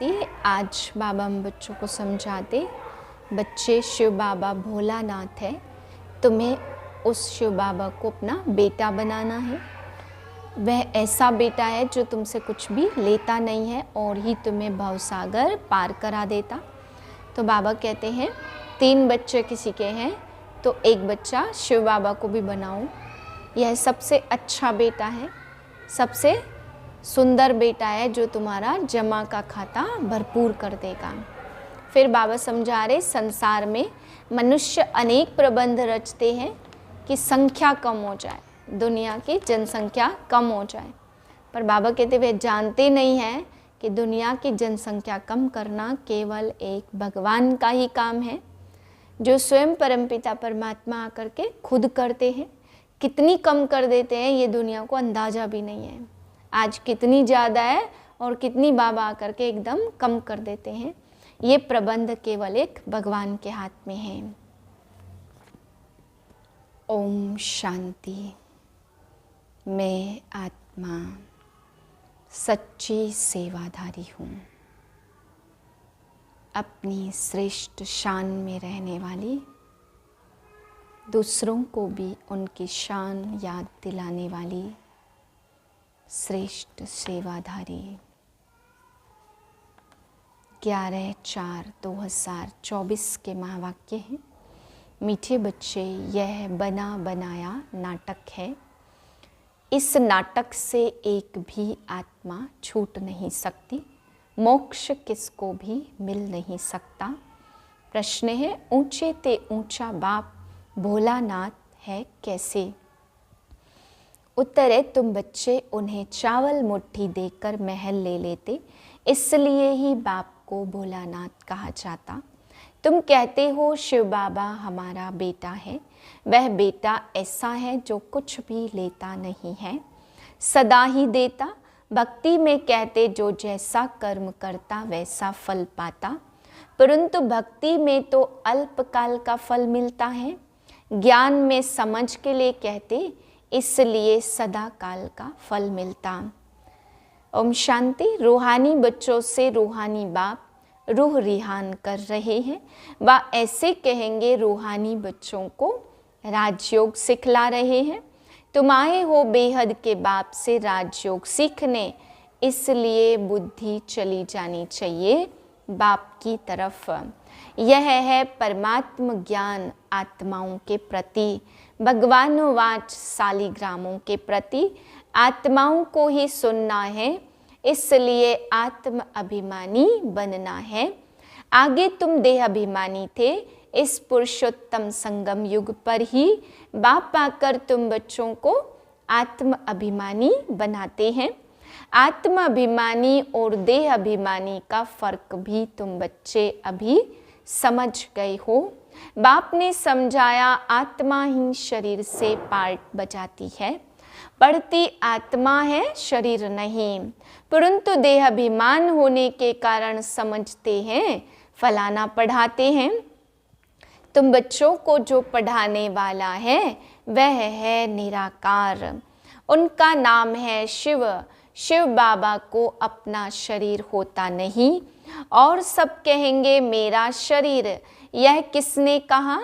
आज बाबा हम बच्चों को समझाते, बच्चे शिव बाबा भोलानाथ है, तुम्हें उस शिव बाबा को अपना बेटा बनाना है। वह ऐसा बेटा है जो तुमसे कुछ भी लेता नहीं है और ही तुम्हें भवसागर पार करा देता। तो बाबा कहते हैं 3 बच्चे किसी के हैं तो एक बच्चा शिव बाबा को भी बनाओ। यह सबसे अच्छा बेटा है, सबसे सुंदर बेटा है जो तुम्हारा जमा का खाता भरपूर कर देगा। फिर बाबा समझा रहे, संसार में मनुष्य अनेक प्रबंध रचते हैं कि संख्या कम हो जाए, दुनिया की जनसंख्या कम हो जाए, पर बाबा कहते वे जानते नहीं हैं कि दुनिया की जनसंख्या कम करना केवल एक भगवान का ही काम है, जो स्वयं परमपिता परमात्मा आकर के खुद करते हैं। कितनी कम कर देते हैं ये दुनिया को अंदाज़ा भी नहीं है। आज कितनी ज़्यादा है और कितनी बाबा आकर के एकदम कम कर देते हैं। ये प्रबंध केवल एक भगवान के हाथ में है। ओम शांति। मैं आत्मा सच्ची सेवाधारी हूँ, अपनी श्रेष्ठ शान में रहने वाली, दूसरों को भी उनकी शान याद दिलाने वाली श्रेष्ठ सेवाधारी। 11/4/2024 के महावाक्य हैं। मीठे बच्चे, यह बना बनाया नाटक है। इस नाटक से एक भी आत्मा छूट नहीं सकती, मोक्ष किसको भी मिल नहीं सकता। प्रश्न है, ऊंचे ते ऊंचा बाप भोलानाथ है कैसे? उत्तर है, तुम बच्चे उन्हें चावल मुट्ठी देकर महल ले लेते, इसलिए ही बाप को भोलानाथ कहा जाता। तुम कहते हो शिव बाबा हमारा बेटा है, वह बेटा ऐसा है जो कुछ भी लेता नहीं है, सदा ही देता। भक्ति में कहते जो जैसा कर्म करता वैसा फल पाता, परंतु भक्ति में तो अल्पकाल का फल मिलता है। ज्ञान में समझ के लिए कहते, इसलिए सदा काल का फल मिलता। ओम शांति। रूहानी बच्चों से रूहानी बाप रूह रिहान कर रहे हैं। वह ऐसे कहेंगे, रूहानी बच्चों को राजयोग सिखला रहे हैं। तुम आए हो बेहद के बाप से राजयोग सीखने, इसलिए बुद्धि चली जानी चाहिए बाप की तरफ। यह है परमात्म ज्ञान आत्माओं के प्रति, भगवानुवाच शालिग्रामों के प्रति। आत्माओं को ही सुनना है, इसलिए आत्म अभिमानी बनना है। आगे तुम देह अभिमानी थे, इस पुरुषोत्तम संगम युग पर ही बाप आकर तुम बच्चों को आत्म अभिमानी बनाते हैं। आत्म अभिमानी और देह अभिमानी का फर्क भी तुम बच्चे अभी समझ गए हो। बाप ने समझाया, आत्मा ही शरीर से पार्ट बजाती है, पढ़ती आत्मा है शरीर नहीं, परंतु देह अभिमान होने के कारण समझते हैं फलाना पढ़ाते हैं। तुम बच्चों को जो पढ़ाने वाला है वह है निराकार, उनका नाम है शिव। शिव बाबा को अपना शरीर होता नहीं और सब कहेंगे मेरा शरीर। यह किसने कहा?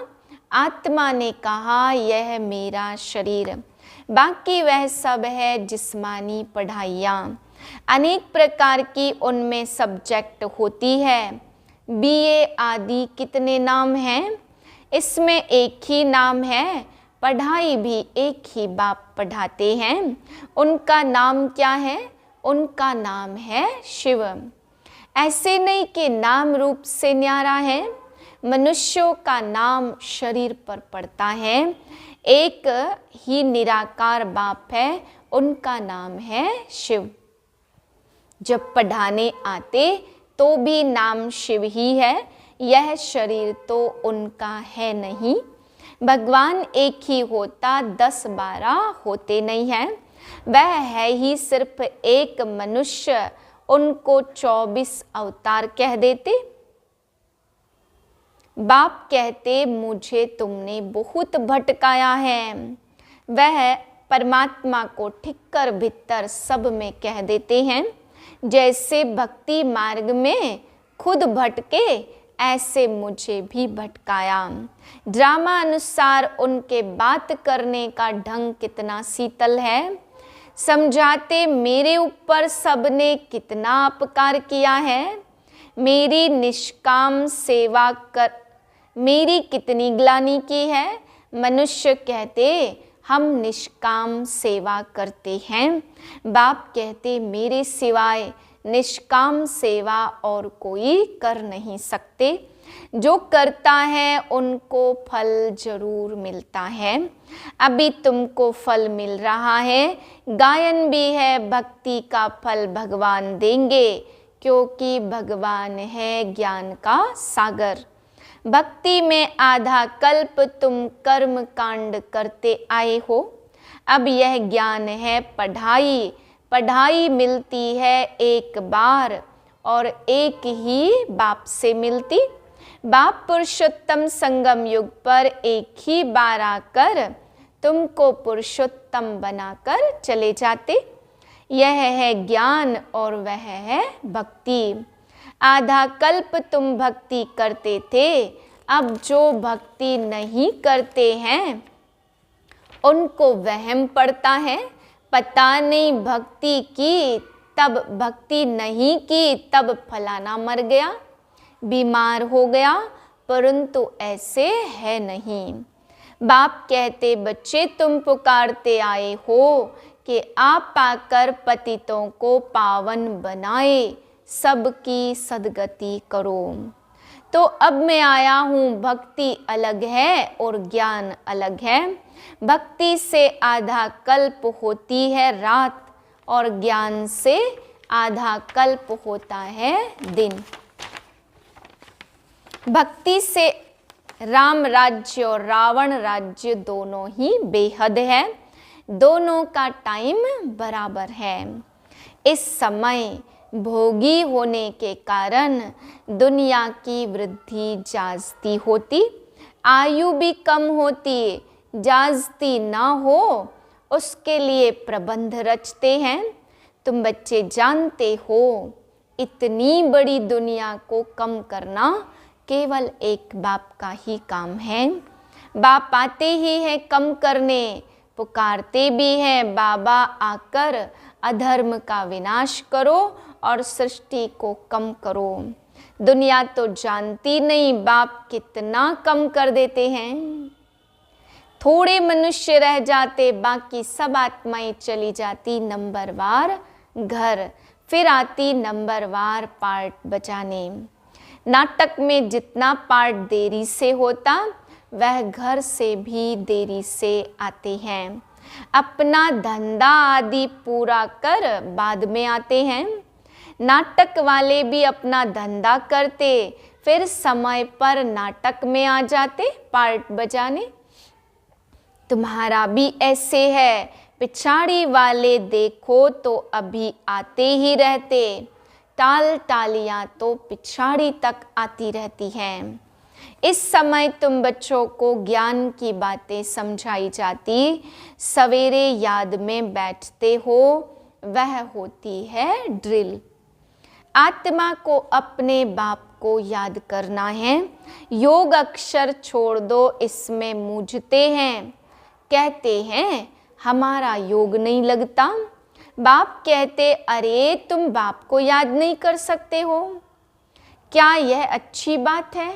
आत्मा ने कहा, यह मेरा शरीर। बाकी वह सब है जिस्मानी पढ़ाइयाँ, अनेक प्रकार की उनमें सब्जेक्ट होती है। बीए आदि कितने नाम हैं? इसमें एक ही नाम है, पढ़ाई भी एक ही बाप पढ़ाते हैं। उनका नाम क्या है? उनका नाम है शिव। ऐसे नहीं कि नाम रूप से न्यारा है, मनुष्यों का नाम शरीर पर पड़ता है। एक ही निराकार बाप है, उनका नाम है शिव। जब पढ़ाने आते तो भी नाम शिव ही है, यह शरीर तो उनका है नहीं। भगवान एक ही होता, 10-12 होते नहीं हैं। वह है ही सिर्फ एक मनुष्य, उनको 24 अवतार कह देते। बाप कहते, मुझे तुमने बहुत भटकाया है। वह परमात्मा को ठीक कर भीतर सब में कह देते हैं। जैसे भक्ति मार्ग में खुद भटके, ऐसे मुझे भी भटकाया। ड्रामा अनुसार उनके बात करने का ढंग कितना शीतल है। समझाते मेरे ऊपर सबने कितना अपकार किया है। मेरी निष्काम सेवा कर मेरी कितनी ग्लानि की है। मनुष्य कहते हम निष्काम सेवा करते हैं। बाप कहते मेरे सिवाय निष्काम सेवा और कोई कर नहीं सकते। जो करता है उनको फल जरूर मिलता है। अभी तुमको फल मिल रहा है, गायन भी है, भक्ति का फल भगवान देंगे, क्योंकि भगवान है ज्ञान का सागर। भक्ति में आधा कल्प तुम कर्म कांड करते आए हो। अब यह ज्ञान है पढ़ाई, पढ़ाई मिलती है एक बार और एक ही बाप से मिलती। बाप पुरुषोत्तम संगम युग पर एक ही बार आकर तुमको पुरुषोत्तम बनाकर चले जाते। यह है ज्ञान और वह है भक्ति। आधा कल्प तुम भक्ति करते थे, अब जो भक्ति नहीं करते हैं उनको वहम पड़ता है। पता नहीं भक्ति की तब भक्ति नहीं की तब फलाना मर गया, बीमार हो गया, परंतु ऐसे है नहीं। बाप कहते बच्चे तुम पुकारते आए हो कि आप पाकर पतितों को पावन बनाए, सबकी सद्गति करो। तो अब मैं आया हूँ, भक्ति अलग है और ज्ञान अलग है। भक्ति से आधा कल्प होती है रात और ज्ञान से आधा कल्प होता है दिन। भक्ति से राम राज्य और रावण राज्य दोनों ही बेहद है, दोनों का टाइम बराबर है। इस समय भोगी होने के कारण दुनिया की वृद्धि जास्ती होती, आयु भी कम होती, जास्ती ना हो उसके लिए प्रबंध रचते हैं। तुम बच्चे जानते हो इतनी बड़ी दुनिया को कम करना केवल एक बाप का ही काम है। बाप आते ही है कम करने, पुकारते भी हैं बाबा आकर अधर्म का विनाश करो और सृष्टि को कम करो। दुनिया तो जानती नहीं बाप कितना कम कर देते हैं। थोड़े मनुष्य रह जाते, बाकी सब आत्माएं चली जाती नंबरवार घर, फिर आती नंबरवार पार्ट बजाने। नाटक में जितना पार्ट देरी से होता वह घर से भी देरी से आते हैं। अपना धंधा आदि पूरा कर बाद में आते हैं। नाटक वाले भी अपना धंधा करते, फिर समय पर नाटक में आ जाते पार्ट बजाने। तुम्हारा भी ऐसे है, पिछाड़ी वाले देखो तो अभी आते ही रहते, टाल टालियां तो पिछाड़ी तक आती रहती हैं। इस समय तुम बच्चों को ज्ञान की बातें समझाई जाती, सवेरे याद में बैठते हो, वह होती है ड्रिल। आत्मा को अपने बाप को याद करना है। योग अक्षर छोड़ दो, इसमें मूझते हैं, कहते हैं हमारा योग नहीं लगता। बाप कहते अरे तुम बाप को याद नहीं कर सकते हो, क्या यह अच्छी बात है?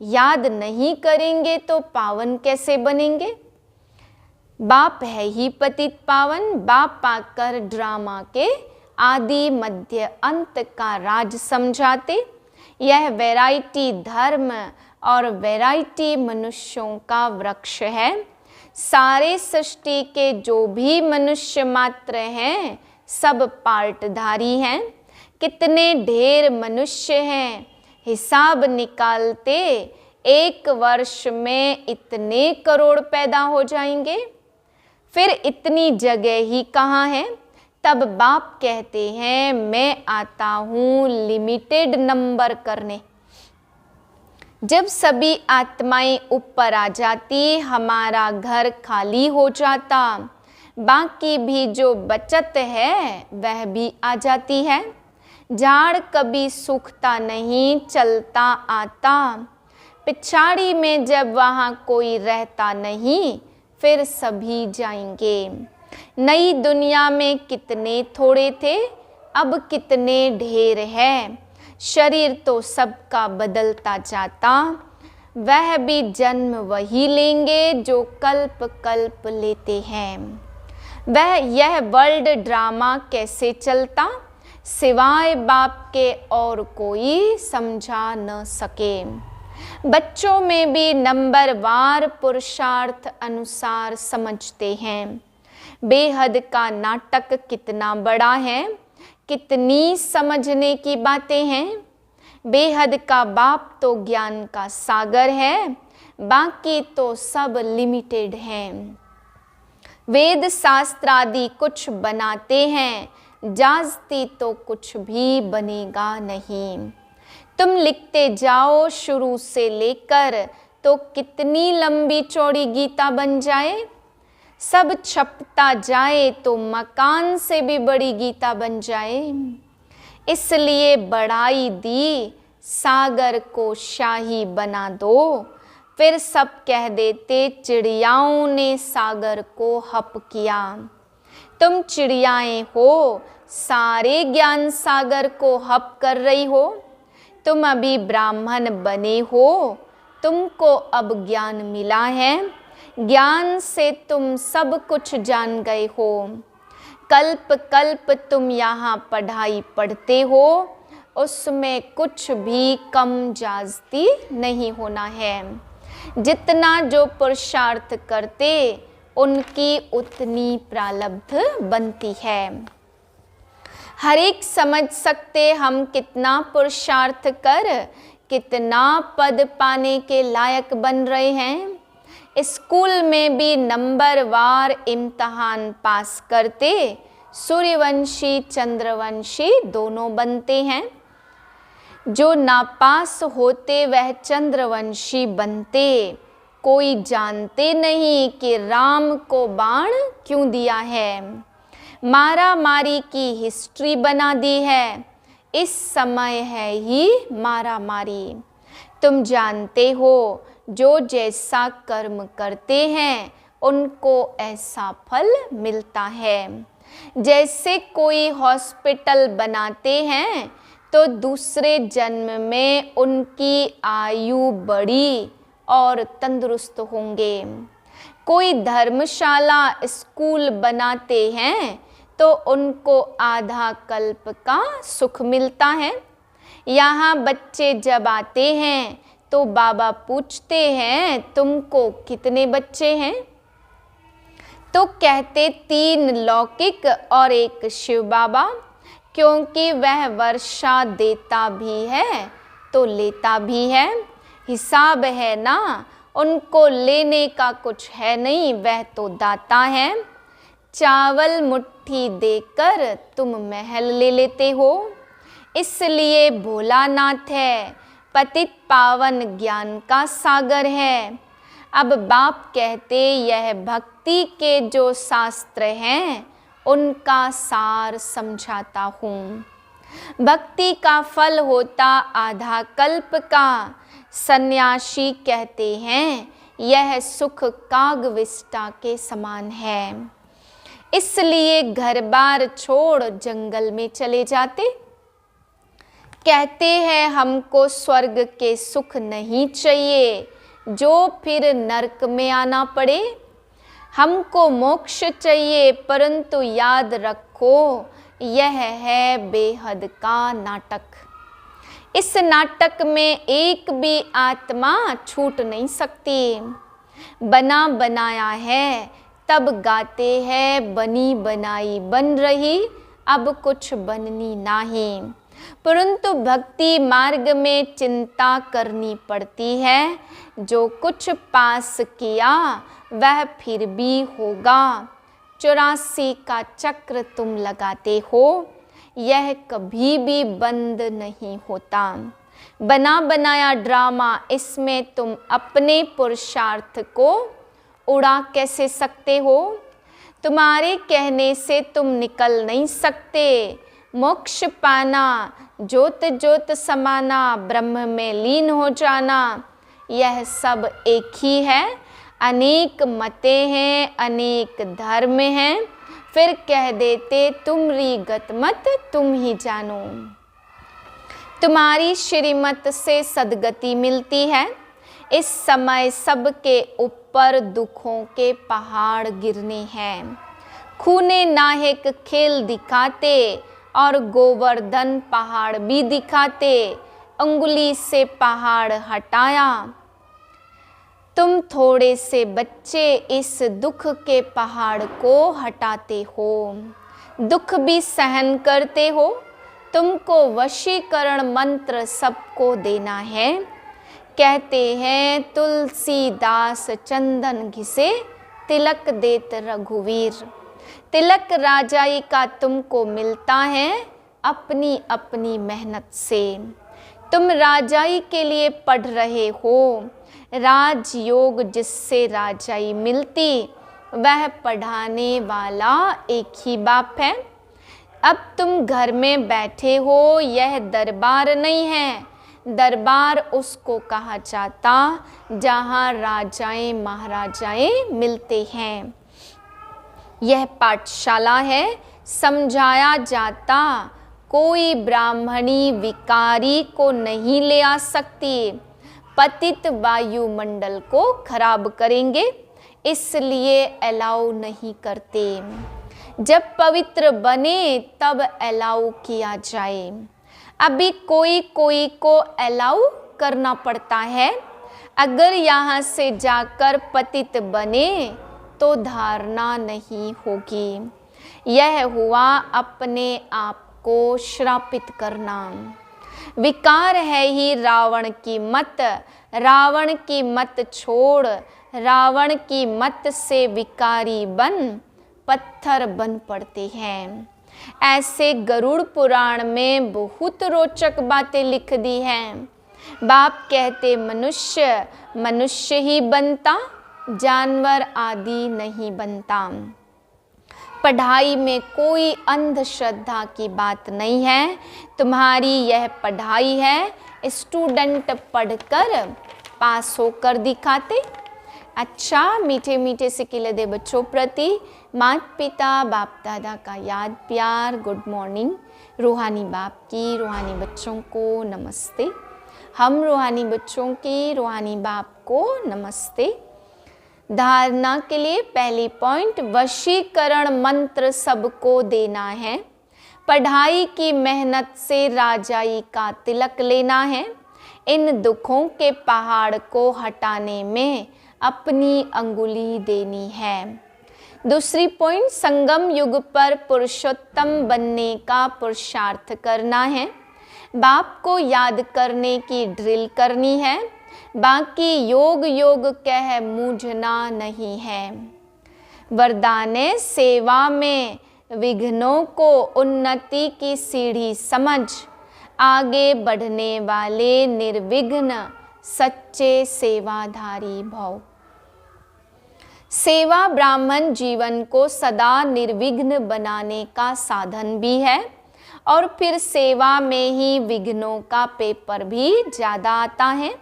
याद नहीं करेंगे तो पावन कैसे बनेंगे? बाप है ही पतित पावन। बाप पाकर ड्रामा के आदि मध्य अंत का राज समझाते। यह वैरायटी धर्म और वैरायटी मनुष्यों का वृक्ष है। सारे सृष्टि के जो भी मनुष्य मात्र हैं सब पार्टधारी हैं। कितने ढेर मनुष्य हैं, हिसाब निकालते एक वर्ष में इतने करोड़ पैदा हो जाएंगे, फिर इतनी जगह ही कहाँ है? तब बाप कहते हैं मैं आता हूँ लिमिटेड नंबर करने। जब सभी आत्माएं ऊपर आ जाती, हमारा घर खाली हो जाता, बाकी भी जो बचत है वह भी आ जाती है। झाड़ कभी सूखता नहीं, चलता आता, पिछाड़ी में जब वहाँ कोई रहता नहीं, फिर सभी जाएंगे। नई दुनिया में कितने थोड़े थे, अब कितने ढेर है। शरीर तो सबका बदलता जाता, वह भी जन्म वही लेंगे जो कल्प कल्प लेते हैं। वह यह वर्ल्ड ड्रामा कैसे चलता, सिवाय बाप के और कोई समझा न सके। बच्चों में भी नंबरवार पुरुषार्थ अनुसार समझते हैं। बेहद का नाटक कितना बड़ा है, कितनी समझने की बातें हैं। बेहद का बाप तो ज्ञान का सागर है, बाकी तो सब लिमिटेड हैं। वेद शास्त्र आदि कुछ बनाते हैं, जाजती तो कुछ भी बनेगा नहीं। तुम लिखते जाओ शुरू से लेकर, तो कितनी लंबी चौड़ी गीता बन जाए। सब छपता जाए तो मकान से भी बड़ी गीता बन जाए। इसलिए बढ़ाई दी, सागर को शाही बना दो। फिर सब कह देते चिड़ियाओं ने सागर को हप किया। तुम चिड़ियाएं हो, सारे ज्ञान सागर को हप कर रही हो। तुम अभी ब्राह्मण बने हो, तुमको अब ज्ञान मिला है। ज्ञान से तुम सब कुछ जान गए हो। कल्प कल्प तुम यहाँ पढ़ाई पढ़ते हो, उसमें कुछ भी कम जाजती नहीं होना है। जितना जो पुरुषार्थ करते, उनकी उतनी प्रारब्ध बनती है। हर एक समझ सकते हम कितना पुरुषार्थ कर कितना पद पाने के लायक बन रहे हैं। स्कूल में भी नंबरवार इम्तहान पास करते सूर्यवंशी चंद्रवंशी दोनों बनते हैं। जो नापास होते वह चंद्रवंशी बनते। कोई जानते नहीं कि राम को बाण क्यों दिया है। मारा मारी की हिस्ट्री बना दी है, इस समय है ही मारा मारी। तुम जानते हो जो जैसा कर्म करते हैं उनको ऐसा फल मिलता है। जैसे कोई हॉस्पिटल बनाते हैं तो दूसरे जन्म में उनकी आयु बढ़ी और तंदुरुस्त होंगे। कोई धर्मशाला स्कूल बनाते हैं तो उनको आधा कल्प का सुख मिलता है। यहाँ बच्चे जब आते हैं तो बाबा पूछते हैं तुमको कितने बच्चे हैं, तो कहते 3 लौकिक और 1 शिव बाबा, क्योंकि वह वर्षा देता भी है तो लेता भी है। हिसाब है ना, उनको लेने का कुछ है नहीं, वह तो दाता है। चावल मुट्ठी देकर तुम महल ले लेते हो, इसलिए भोलानाथ है, पतित पावन ज्ञान का सागर है। अब बाप कहते यह भक्ति के जो शास्त्र हैं उनका सार समझाता हूँ। भक्ति का फल होता आधा कल्प का। सन्यासी कहते हैं यह सुख कागविष्टा के समान है, इसलिए घर बार छोड़ जंगल में चले जाते। कहते हैं हमको स्वर्ग के सुख नहीं चाहिए, जो फिर नरक में आना पड़े। हमको मोक्ष चाहिए, परंतु याद रखो यह है बेहद का नाटक। इस नाटक में एक भी आत्मा छूट नहीं सकती। बना बनाया है तब गाते हैं बनी बनाई बन रही, अब कुछ बननी नहीं। परंतु भक्ति मार्ग में चिंता करनी पड़ती है। जो कुछ पास किया वह फिर भी होगा। 84 का चक्र तुम लगाते हो, यह कभी भी बंद नहीं होता। बना बनाया ड्रामा, इसमें तुम अपने पुरुषार्थ को उड़ा कैसे सकते हो। तुम्हारे कहने से तुम निकल नहीं सकते। मोक्ष पाना, ज्योत ज्योत समाना, ब्रह्म में लीन हो जाना, यह सब एक ही है। अनेक मतें हैं, अनेक धर्म हैं, फिर कह देते तुमरी गत मत तुम ही जानो। तुम्हारी श्रीमत से सदगति मिलती है। इस समय सबके ऊपर दुखों के पहाड़ गिरने हैं। खूने नाहक खेल दिखाते और गोवर्धन पहाड़ भी दिखाते, अंगुली से पहाड़ हटाया। तुम थोड़े से बच्चे इस दुख के पहाड़ को हटाते हो, दुख भी सहन करते हो। तुमको वशीकरण मंत्र सबको देना है। कहते हैं तुलसीदास चंदन घिसे, तिलक देत रघुवीर। तिलक राजाई का तुमको मिलता है अपनी अपनी मेहनत से। तुम राजाई के लिए पढ़ रहे हो। राजयोग जिससे राजाई मिलती, वह पढ़ाने वाला एक ही बाप है। अब तुम घर में बैठे हो, यह दरबार नहीं है। दरबार उसको कहा जाता जहाँ राजाएं महाराजाएं मिलते हैं। यह पाठशाला है, समझाया जाता। कोई ब्राह्मणी विकारी को नहीं ले आ सकती, पतित वायुमंडल को खराब करेंगे, इसलिए अलाउ नहीं करते। जब पवित्र बने तब अलाउ किया जाए। अभी कोई कोई को अलाउ करना पड़ता है। अगर यहाँ से जाकर पतित बने तो धारणा नहीं होगी। यह हुआ अपने आप को श्रापित करना। विकार है ही रावण की मत। रावण की मत छोड़, रावण की मत से विकारी बन पत्थर बन पड़ते हैं। ऐसे गरुड़ पुराण में बहुत रोचक बातें लिख दी हैं। बाप कहते मनुष्य मनुष्य ही बनता, जानवर आदि नहीं बनता। पढ़ाई में कोई अंधश्रद्धा की बात नहीं है। तुम्हारी यह पढ़ाई है, स्टूडेंट पढ़कर पास होकर दिखाते। अच्छा, मीठे मीठे से खिलते बच्चों प्रति माता पिता बाप दादा का याद प्यार, गुड मॉर्निंग। रूहानी बाप की रूहानी बच्चों को नमस्ते। हम रूहानी बच्चों की रूहानी बाप को नमस्ते। धारणा के लिए पहली पॉइंट, वशीकरण मंत्र सबको देना है। पढ़ाई की मेहनत से राजाई का तिलक लेना है। इन दुखों के पहाड़ को हटाने में अपनी अंगुली देनी है। दूसरी पॉइंट, संगम युग पर पुरुषोत्तम बनने का पुरुषार्थ करना है। बाप को याद करने की ड्रिल करनी है। बाकी योग योग कह मूझना नहीं है। वरदान सेवा में विघ्नों को उन्नति की सीढ़ी समझ, आगे बढ़ने वाले निर्विघ्न सच्चे सेवाधारी भव। सेवा ब्राह्मण जीवन को सदा निर्विघ्न बनाने का साधन भी है, और फिर सेवा में ही विघ्नों का पेपर भी ज़्यादा आता है।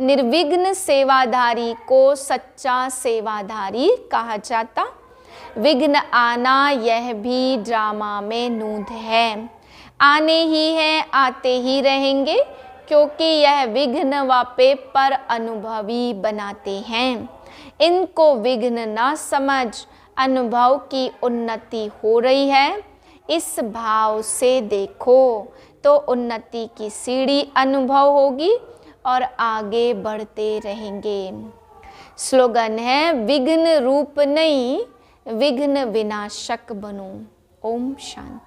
निर्विघ्न सेवाधारी को सच्चा सेवाधारी कहा जाता। विघ्न आना यह भी ड्रामा में नूंद है। आने ही है, आते ही रहेंगे, क्योंकि यह विघ्न व पेपर अनुभवी बनाते हैं। इनको विघ्न ना समझ, अनुभव की उन्नति हो रही है, इस भाव से देखो तो उन्नति की सीढ़ी अनुभव होगी और आगे बढ़ते रहेंगे। स्लोगन है, विघ्न रूप नहीं, विघ्न विनाशक बनो। ओम शांति।